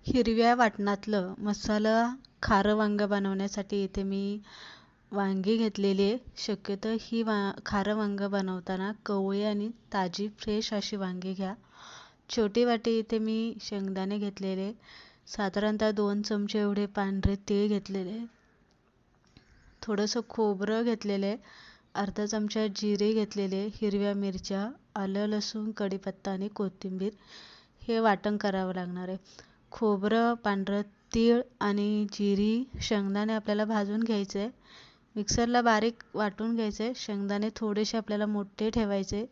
हिरव्या वाटणातलं मसाला खारं वांगं बनवण्यासाठी इथे मी वांगी घेतलेली आहे. शक्यतो ही खारं वांगं बनवताना कवळी आणि ताजी फ्रेश अशी वांगी घ्या. छोटी वाटी इथे मी शेंगदाणे घेतलेले, साधारणतः 2 चमचे एवढे पांढरे तीळ घेतलेले, थोडंसं खोबरं घेतलेले, अर्धा चमचा जिरे घेतलेले, हिरव्या मिरच्या, आलं लसूण कढीपत्ता आणि कोथिंबीर हे वाटण करावं लागणार आहे. खोबरं, पांढरं तीळ आणि जिरी, शेंगदाणे आपल्याला भाजून घ्यायचे आहे. मिक्सरला बारीक वाटून घ्यायचे. शेंगदाणे थोडेसे आपल्याला मोठे ठेवायचे.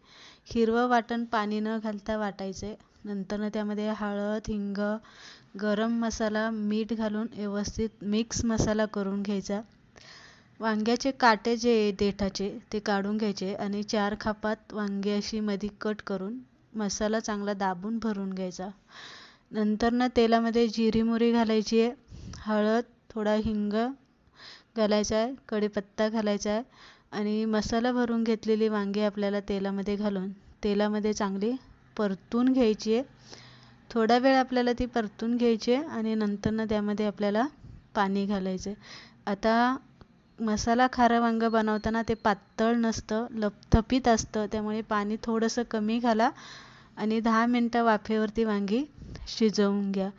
हिरवं वाटण पाणी न घालता वाटायचे. नंतर त्यामध्ये हळद, हिंग, गरम मसाला, मीठ घालून व्यवस्थित मिक्स मसाला करून घ्यायचा. वांग्याचे काटे जे देठाचे ते काढून घ्यायचे आणि 4 खापात वांगी अशी मध्ये कट करून मसाला चांगला दाबून भरून घ्यायचा. नंतर तेलामध्ये जिरी मोहरी घालायची आहे, हळद, थोडा हिंग घालायचा आहे, कढीपत्ता घालायचा आहे आणि मसाला भरून घेतलेली वांगी आपल्याला तेलामध्ये घालून तेलामध्ये चांगली परतून घ्यायची आहे. थोडा वेळ आपल्याला ती परतून घ्यायची आहे आणि नंतर त्यामध्ये आपल्याला पाणी घालायचं आहे. आता मसाला खारं वांगं बनवताना ते पातळ नसतं, लपथपीत असतं, त्यामुळे पाणी थोडंसं कमी घाला आणि 10 मिनटं वाफेवरती वांगी शिजवून घ्या.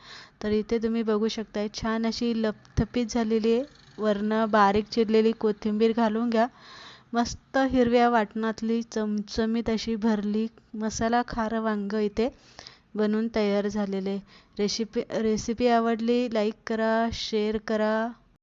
तर इथे तुम्ही बघू शकताय छान अशी लपथपीत झालेली आहे. वरनं बारीक चिरलेली कोथिंबीर घालून घ्या. मस्त हिरव्या वाटणातली चमचमीत अशी भरली मसाला खारं वांगं इथे बनून तयार झालेले. रेसिपी आवडली लाईक करा, शेअर करा.